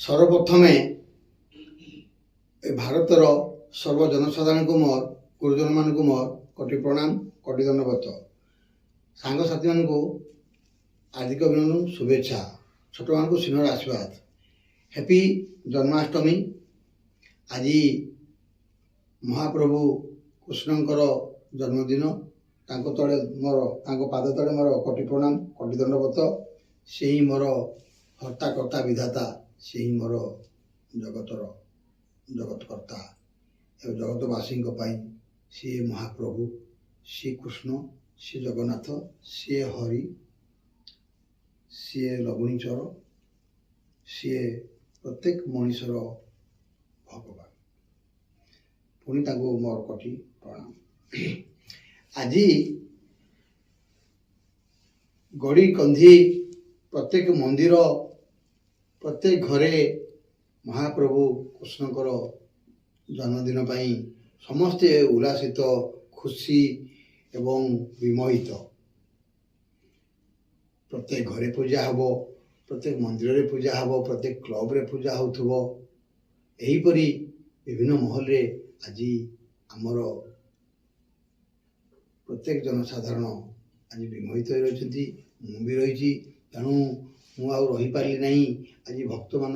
सर्वप्रथमे भारतर सर्वजनसाधारण को मोर गुरुजन मान को मोर कोटि प्रणाम कोटि दंडवत सांग साथी मान को हार्दिक अभिनंदन शुभेच्छा छोट मान को सिन्हर आशीर्वाद हैप्पी जन्माष्टमी। आज महाप्रभु कृष्णंकर जन्मदिन तले मोर पाद तले मोर कोटि प्रणाम कोटि दंडवत से ही मोर हर्ताकर्ता विधाता से ही मोर जगतर जगतकर्ता एवं जगतवासी सी महाप्रभु सी कृष्ण सी जगन्नाथ सी हरि सी लवणीचर सी प्रत्येक मनीषर भगवान पुणी मोर कोटि प्रणाम। आज गड़ी कंधी प्रत्येक मंदिर प्रत्येक घरे महाप्रभु कृष्णकर जन्मदिन पाई समस्ते उल्लासित खुशी एवं विमोहित। प्रत्येक घरे पूजा हब प्रत्येक मंदिर रे पूजा हब प्रत्येक क्लब रे पूजा होथुबो एहीपरि विभिन्न महल रे आज आमर प्रत्येक जनसाधारण आज विमोहित रही भी रही तेणु मुझे पारि ना आज भक्त मान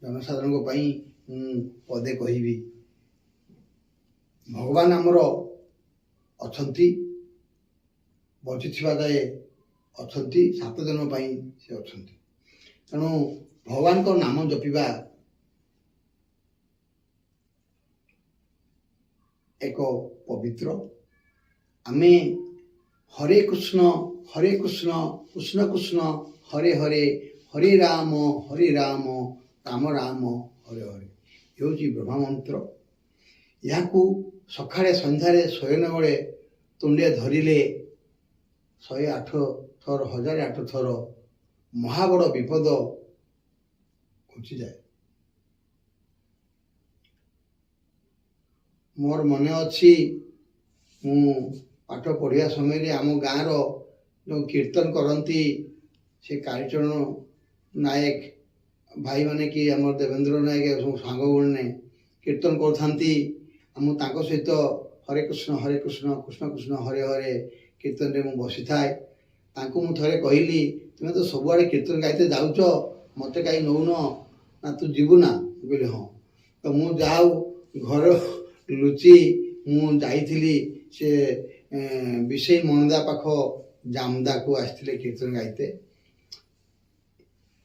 जनसाधारण पदे कहबी भगवान आमर अछंती बची जाए अछंती 7 दिन से अछंती तेणु भगवान को नाम जपिबा एक पवित्र आमे हरे कृष्ण कृष्ण कृष्ण हरे हरे हरे राम राम राम हरे हरे ये ब्रह्म मंत्र यहाँ सकाळे संध्यारे शयन बेले तुंडे धरिले 108 थर 1008 थर महाबड़ विपद घुची जाए। मोर मन अच्छी मु पाठ पढ़िया समय आम गाँव जो कीर्तन करती से कालीचरण नायक भाई माने कि आम देवेंद्र नायक सब सांग ने कीर्तन कर सहित हरे कृष्ण कृष्ण कृष्ण हरे हरे कीर्तन रे मु बसी थाए मु थरे कहली तुम तो सबुआड़े कीर्तन गाइते जाऊच मत कहीं नौन ना तू जीवु ना बोले हाँ तो मु जाऊ घर लुचि मु जाइथिली से विषय मनदा पाख जामदा को आसते कीर्तन गाइते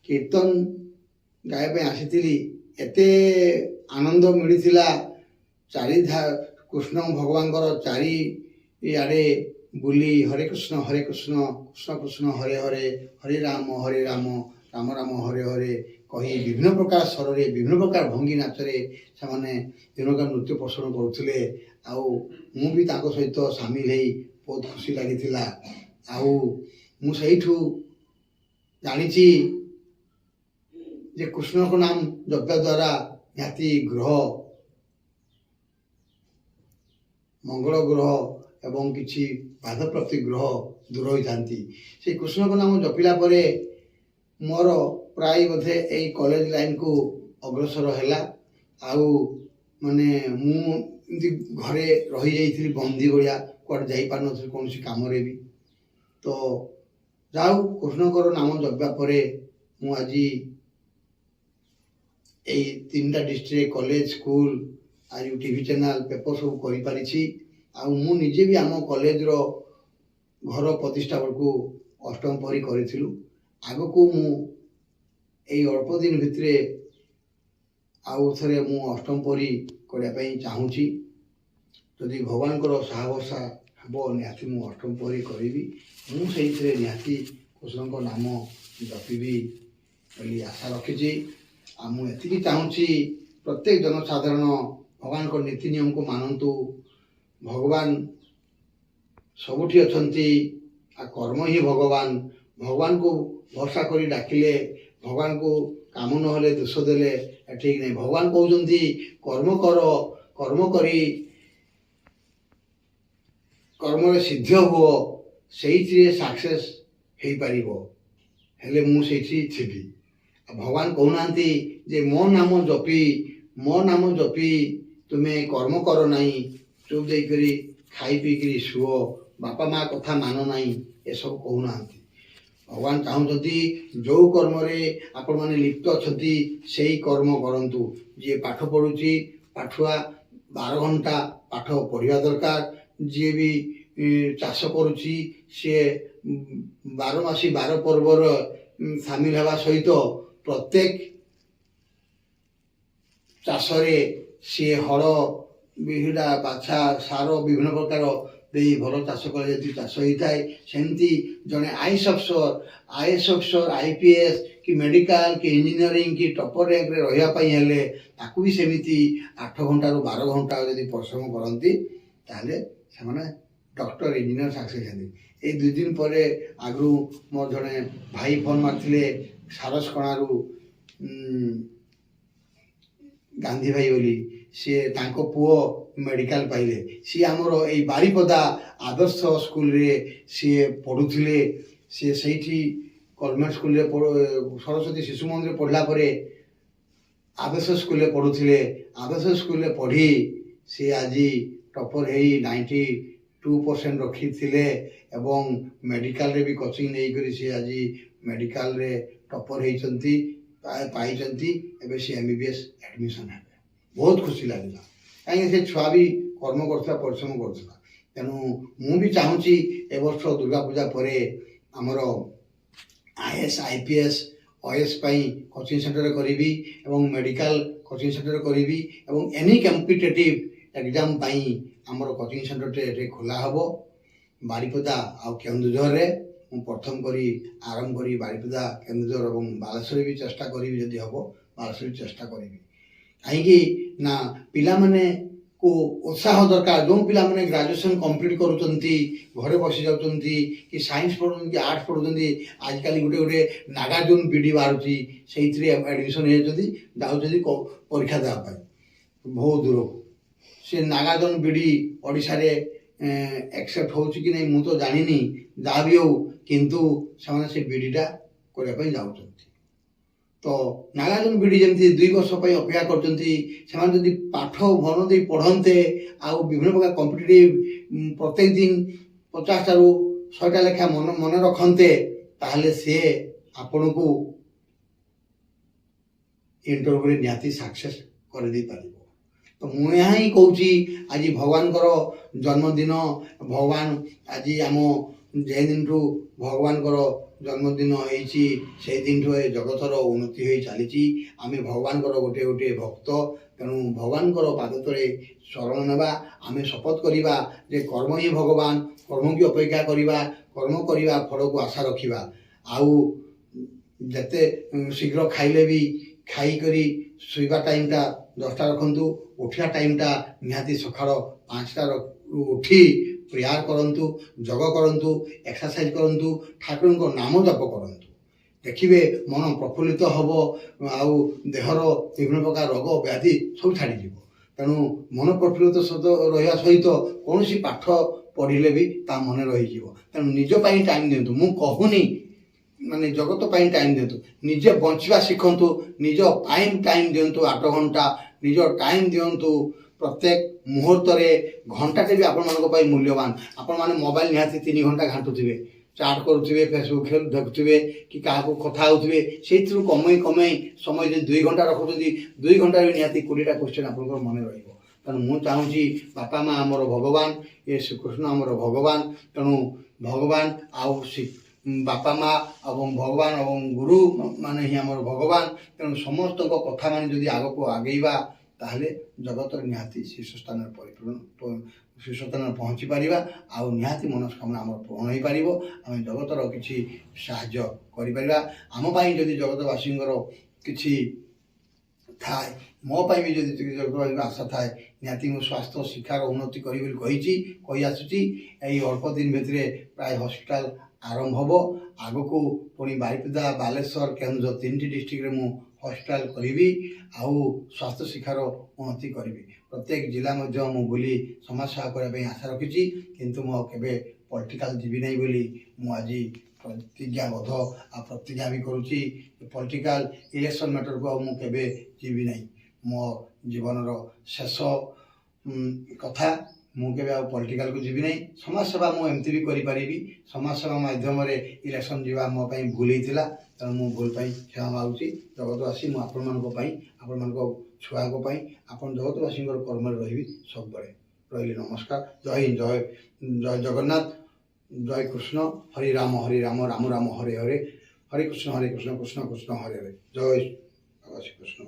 कीर्तन गायबे आसी एते आनंद मिलता चारिधा कृष्ण भगवान चारि आड़े बुली हरे कृष्ण कृष्ण कृष्ण हरे हरे हरे राम राम राम हरे हरे कही विभिन्न प्रकार स्वर रे विभिन्न प्रकार भंगी नाचरे से दिनका नृत्य पोषण करुले मु भी सहित सामिल हो बहुत खुशी लगी मुठू जानी जे कृष्ण को नाम जपा द्वारा निहाती ग्रह मंगल ग्रह एवं किसी बाधा प्राप्ति ग्रह दूर होता से कृष्ण को नाम जपिला परे मोर प्राय बोधे यही कॉलेज लाइन को अग्रसर है माने मुझे घरे रही जाइली बंदी भाया कौट जापार नी कौन कम भी तो जाऊ कृष्णकर नाम जपा परे मु आज यही 3टा डिस्ट्रिक्ट कॉलेज स्कूल आज टीवी चैनल पेपर सब कर मु निजे भी आम कॉलेज रो घर प्रतिष्ठा बेलू अष्टम परी करूँ आग को मु अल्प दिन भितर आउ थे मु अष्टम परी करने चाहूँगी जदि भगवान साहबसा हम निहाती मु अष्टम परी करी मुझे निहाती कृष्ण नाम जपिबी बोली आशा रखी मुझे चाहूँगी प्रत्येक जनसाधारण भगवान को नीति नियम को मानतु भगवान सबुठी अछंती कर्म ही भगवान भगवान को भरोसा करी डाकिले भगवान को काम नहले दोष देले ठीक नहीं भगवान कहते कर्म कर कर्म करी कर्म सिद्ध हुओ से सक्सेस हो पार हेले मुझे थी ଭଗବାନ କହୁନାହାନ୍ତି ଯେ ମୋ ନାମ ଜପି ତୁମେ କର୍ମ କର ନାହିଁ, ଚୁପ୍ ଦେଇକରି ଖାଇ ପିଇକିରି ଶୁଅ, ବାପା ମା କଥା ମାନ ନାହିଁ, ଏସବୁ କହୁନାହାନ୍ତି। ଭଗବାନ ଚାହୁଁଛନ୍ତି ଯେଉଁ କର୍ମରେ ଆପଣମାନେ ଲିପ୍ତ ଅଛନ୍ତି ସେଇ କର୍ମ କରନ୍ତୁ। ଯିଏ ପାଠ ପଢ଼ୁଛି, ପାଠୁଆ 12 ଘଣ୍ଟା ପାଠ ପଢ଼ିବା ଦରକାର। ଯିଏ ବି ଚାଷ କରୁଛି ସିଏ 12 ମାସି 12 ପର୍ବର ସାମିଲ ହେବା ସହିତ ପ୍ରତ୍ୟେକ ଚାଷରେ ସିଏ ହଳ, ବିହିଡ଼ା, ବାଛା, ସାର ବିଭିନ୍ନ ପ୍ରକାର ଦେଇ ଭଲ ଚାଷ କଲେ ଯେମିତି ଚାଷ ହେଇଥାଏ, ସେମିତି ଜଣେ ଆଇଏଏସ୍ ଅଫିସର, IPS କି ମେଡ଼ିକାଲ କି ଇଞ୍ଜିନିୟରିଂ କି ଟପର ର୍ୟାଙ୍କରେ ରହିବା ପାଇଁ ହେଲେ ତାକୁ ବି ସେମିତି 8 ଘଣ୍ଟାରୁ 12 ଘଣ୍ଟା ଯଦି ପରିଶ୍ରମ କରନ୍ତି ତାହେଲେ ସେମାନେ ଡକ୍ଟର, ଇଞ୍ଜିନିୟର ସାକ୍ସେସ୍ ହେନ୍ତି। ଏଇ 2 ଦିନ ପରେ ଆଗରୁ ମୋର ଜଣେ ଭାଇ ଫୋନ୍ ମାରିଥିଲେ ସାରସକଣାରୁ, ଗାନ୍ଧୀ ଭାଇ ବୋଲି, ସିଏ ତାଙ୍କ ପୁଅ ମେଡ଼ିକାଲ ପାଇଲେ। ସିଏ ଆମର ଏଇ ବାରିପଦା ଆଦର୍ଶ ସ୍କୁଲରେ ସିଏ ପଢ଼ୁଥିଲେ। ସିଏ ସେଇଠି ଗଭର୍ଣ୍ଣମେଣ୍ଟ ସ୍କୁଲରେ ସରସ୍ୱତୀ ଶିଶୁ ମନ୍ଦିର ପଢ଼ିଲା ପରେ ଆଦର୍ଶ ସ୍କୁଲରେ ପଢ଼ୁଥିଲେ। ଆଦର୍ଶ ସ୍କୁଲରେ ପଢ଼ି ସିଏ ଆଜି ଟପର ହେଇ 92% ରଖିଥିଲେ ଏବଂ ମେଡ଼ିକାଲରେ ବି କୋଚିଂ ନେଇକରି ସିଏ ଆଜି ମେଡ଼ିକାଲରେ ଟପର ହେଇଛନ୍ତି, ପାଇଛନ୍ତି। ଏବେ ସେ MBBS ଆଡ଼ମିସନ୍ ହେବେ। ବହୁତ ଖୁସି ଲାଗିଲା, କାହିଁକି ସେ ଛୁଆ ବି କର୍ମ କରୁଥିଲା, ପରିଶ୍ରମ କରୁଥିଲା। ତେଣୁ ମୁଁ ବି ଚାହୁଁଛି ଏ ବର୍ଷ ଦୁର୍ଗା ପୂଜା ପରେ ଆମର IAS, IPS, OS ପାଇଁ କୋଚିଂ ସେଣ୍ଟର କରିବି ଏବଂ ମେଡ଼ିକାଲ କୋଚିଂ ସେଣ୍ଟର କରିବି ଏବଂ ଏନି କମ୍ପିଟେଟିଭ୍ ଏକ୍ଜାମ୍ ପାଇଁ ଆମର କୋଚିଂ ସେଣ୍ଟରଟେ ଏଠି ଖୋଲା ହେବ ବାରିପଦା ଆଉ କେନ୍ଦୁଝରରେ। ମୁଁ ପ୍ରଥମ କରି ଆରମ୍ଭ କରି ବାରିପଦା, କେନ୍ଦୁଝର ଏବଂ ବାଲେଶ୍ୱରରେ ବି ଚେଷ୍ଟା କରିବି, ଯଦି ହେବ ବାଲେଶ୍ୱର ଚେଷ୍ଟା କରିବି। କାହିଁକି ନା ପିଲାମାନଙ୍କୁ ଉତ୍ସାହ ଦରକାର। ଯେଉଁ ପିଲାମାନେ ଗ୍ରାଜୁଏସନ୍ କମ୍ପ୍ଲିଟ୍ କରୁଛନ୍ତି, ଘରେ ବସି ଯାଉଛନ୍ତି, କି ସାଇନ୍ସ ପଢ଼ୁଛନ୍ତି, କି ଆର୍ଟ୍ସ ପଢ଼ୁଛନ୍ତି, ଆଜିକାଲି ଗୋଟେ ନାଗାର୍ଜୁନ ବିଡ଼ି ବାହାରୁଛି, ସେଇଥିରେ ଆଡ଼ମିସନ୍ ହେଇଯାଉଛନ୍ତି, ଯାଉଛନ୍ତି ପରୀକ୍ଷା ଦେବା ପାଇଁ ବହୁତ ଦୂରକୁ। ସେ ନାଗାର୍ଜୁନ ବିଡ଼ି ଓଡ଼ିଶାରେ ଆକ୍ସେପ୍ଟ ହେଉଛି କି ନାହିଁ ମୁଁ ତ ଜାଣିନି, ଯାହା ବି ହେଉ କିନ୍ତୁ ସେମାନେ ସେ ବିଡ଼ିଟା କରିବା ପାଇଁ ଯାଉଛନ୍ତି। ତ ନାଗାର୍ଜୁନ ବିଡ଼ି ଯେମିତି 2 ବର୍ଷ ପାଇଁ ଅପେକ୍ଷା କରୁଛନ୍ତି, ସେମାନେ ଯଦି ପାଠ ମନ ଦେଇ ପଢ଼ନ୍ତେ ଆଉ ବିଭିନ୍ନ ପ୍ରକାର କମ୍ପିଟେଟିଭ୍ ପ୍ରତ୍ୟେକ ଦିନ 50ଟାରୁ 100ଟା ଲେଖା ମନେ ରଖନ୍ତେ, ତାହେଲେ ସିଏ ଆପଣଙ୍କୁ ଇଣ୍ଟରଭ୍ୟୁରେ ନିହାତି ସକ୍ସେସ୍ କରିଦେଇପାରିବ। ତ ମୁଁ ଏହା ହିଁ କହୁଛି, ଆଜି ଭଗବାନଙ୍କର ଜନ୍ମଦିନ। ଭଗବାନ ଆଜି ଆମ ଯେଉଁଦିନଠୁ ଭଗବାନଙ୍କର ଜନ୍ମଦିନ ହେଇଛି ସେଇ ଦିନଠୁ ଏ ଜଗତର ଉନ୍ନତି ହୋଇ ଚାଲିଛି। ଆମେ ଭଗବାନଙ୍କର ଗୋଟିଏ ଭକ୍ତ, ତେଣୁ ଭଗବାନଙ୍କର ପାଦ ତଳେ ଶରଣ ନେବା। ଆମେ ଶପଥ କରିବା ଯେ କର୍ମ ହିଁ ଭଗବାନ, କର୍ମକୁ ଅପେକ୍ଷା କରିବା, କର୍ମ କରିବା, ଫଳକୁ ଆଶା ରଖିବା। ଆଉ ଯେତେ ଶୀଘ୍ର ଖାଇଲେ ବି ଖାଇକରି ଶୋଇବା ଟାଇମ୍ଟା 10ଟା ରଖନ୍ତୁ, ଉଠିବା ଟାଇମ୍ଟା ନିହାତି ସକାଳ 5ଟାରୁ ଉଠି ପ୍ରେୟାର କରନ୍ତୁ, ଯୋଗ କରନ୍ତୁ, ଏକ୍ସରସାଇଜ କରନ୍ତୁ, ଠାକୁରଙ୍କ ନାମ ଜପ କରନ୍ତୁ। ଦେଖିବେ ମନ ପ୍ରଫୁଲ୍ଲିତ ହେବ ଆଉ ଦେହର ବିଭିନ୍ନ ପ୍ରକାର ରୋଗ ବ୍ୟାଧି ସବୁ ଛାଡ଼ିଯିବ। ତେଣୁ ମନ ପ୍ରଫୁଲ୍ଲିତ ରହିବା ସହିତ କୌଣସି ପାଠ ପଢ଼ିଲେ ବି ତା ମନେ ରହିଯିବ। ତେଣୁ ନିଜ ପାଇଁ ଟାଇମ୍ ଦିଅନ୍ତୁ। ମୁଁ କହୁନି ମାନେ ଜଗତ ପାଇଁ ଟାଇମ୍ ଦିଅନ୍ତୁ, ନିଜେ ବଞ୍ଚିବା ଶିଖନ୍ତୁ, ନିଜ ପାଇଁ ଟାଇମ୍ ଦିଅନ୍ତୁ। 8 ଘଣ୍ଟା ନିଜ ଟାଇମ୍ ଦିଅନ୍ତୁ। ପ୍ରତ୍ୟେକ ମୁହୂର୍ତ୍ତରେ ଘଣ୍ଟାଟେ ବି ଆପଣମାନଙ୍କ ପାଇଁ ମୂଲ୍ୟବାନ। ଆପଣମାନେ ମୋବାଇଲ ନିହାତି 3 ଘଣ୍ଟା ଘାଣ୍ଟୁଥିବେ, ଚାଟ୍ କରୁଥିବେ, ଫେସବୁକ୍ ଦେଖୁଥିବେ, କି କାହାକୁ କଥା ହେଉଥିବେ। ସେଇଥିରୁ କମେଇ ସମୟ ଯଦି 2 ଘଣ୍ଟା ରଖୁଛନ୍ତି, 2 ଘଣ୍ଟାରେ ନିହାତି 20ଟା କ୍ୱେଶ୍ଚନ୍ ଆପଣଙ୍କର ମନେ ରହିବ। ତେଣୁ ମୁଁ ଚାହୁଁଛି ବାପା ମା ଆମର ଭଗବାନ, ଏ ଶ୍ରୀକୃଷ୍ଣ ଆମର ଭଗବାନ। ତେଣୁ ଭଗବାନ ଆଉ ବାପା ମା ଏବଂ ଭଗବାନ ଏବଂ ଗୁରୁ ମାନେ ହିଁ ଆମର ଭଗବାନ। ତେଣୁ ସମସ୍ତଙ୍କ କଥା ମାନେ ଯଦି ଆଗକୁ ଆଗେଇବା ତାହେଲେ ଜଗତର ନିହାତି ଶୀର୍ଷ ସ୍ଥାନରେ ପହଞ୍ଚି ପାରିବା ଆଉ ନିହାତି ମନସ୍କାମନା ଆମର ପୂରଣ ହୋଇପାରିବ। ଆମେ ଜଗତର କିଛି ସାହାଯ୍ୟ କରିପାରିବା। ଆମ ପାଇଁ ଯଦି ଜଗତବାସୀଙ୍କର କିଛି ଥାଏ, ମୋ ପାଇଁ ବି ଯଦି ଜଗତବାସୀଙ୍କର ଆଶା ଥାଏ, ନିହାତି ମୁଁ ସ୍ୱାସ୍ଥ୍ୟ ଶିକ୍ଷାର ଉନ୍ନତି କରିବି ବୋଲି କହି ଆସୁଛି। ଏଇ ଅଳ୍ପ ଦିନ ଭିତରେ ପ୍ରାୟ ହସ୍ପିଟାଲ ଆରମ୍ଭ ହେବ। ଆଗକୁ ପୁଣି ବାରିପଦା, ବାଲେଶ୍ୱର, କେନ୍ଦୁଝର 3ଟି ଡିଷ୍ଟ୍ରିକ୍ଟରେ ମୁଁ ହସ୍ପିଟାଲ କରିବି ଆଉ ସ୍ୱାସ୍ଥ୍ୟ ଶିକ୍ଷାର ଉନ୍ନତି କରିବି। ପ୍ରତ୍ୟେକ ଜିଲ୍ଲା ମଧ୍ୟ ମୁଁ ବୁଲି ସମାଜ ସେବା କରିବା ପାଇଁ ଆଶା ରଖିଛି। କିନ୍ତୁ ମୁଁ କେବେ ପଲିଟିକାଲ ଯିବି ନାହିଁ ବୋଲି ମୁଁ ଆଜି ପ୍ରତିଜ୍ଞାବଦ୍ଧ ଆଉ ପ୍ରତିଜ୍ଞା ବି କରୁଛି ପଲିଟିକାଲ ଇଲେକ୍ସନ୍ ମ୍ୟାଟରକୁ ଆଉ ମୁଁ କେବେ ଯିବି ନାହିଁ। ମୋ ଜୀବନର ଶେଷ କଥା, ମୁଁ କେବେ ଆଉ ପଲିଟିକାଲକୁ ଯିବି ନାହିଁ। ସମାଜସେବା ମୁଁ ଏମିତି ବି କରିପାରିବି। ସମାଜସେବା ମାଧ୍ୟମରେ ଇଲେକ୍ସନ୍ ଯିବା ମୋ ପାଇଁ ଭୁଲ ହେଇଥିଲା, ତେଣୁ ମୁଁ ଭୁଲ ପାଇଁ କ୍ଷମା ମାଗୁଛି। ଜଗତବାସୀ, ମୁଁ ଆପଣମାନଙ୍କ ପାଇଁ, ଆପଣମାନଙ୍କ ଛୁଆଙ୍କ ପାଇଁ, ଆପଣ ଜଗତବାସୀଙ୍କର କର୍ମରେ ରହିବି ସବୁବେଳେ। ରହିଲି, ନମସ୍କାର। ଜୟ ହିନ୍ଦ, ଜୟ ଜଗନ୍ନାଥ, ଜୟ କୃଷ୍ଣ। ହରି ରାମ ରାମ ରାମ ହରେ ହରେ, ହରେ କୃଷ୍ଣ କୃଷ୍ଣ କୃଷ୍ଣ ହରେ ହରେ। ଜୟ ବାବା ଶ୍ରୀକୃଷ୍ଣ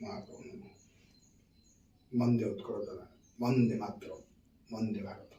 ମହାପ୍ରଭୁ। ବନ୍ଦେ ଉତ୍କଳ ଜନନୀ, ବନ୍ଦେ ମାତରମ୍, ବନ୍ଦେ ଭାରତ।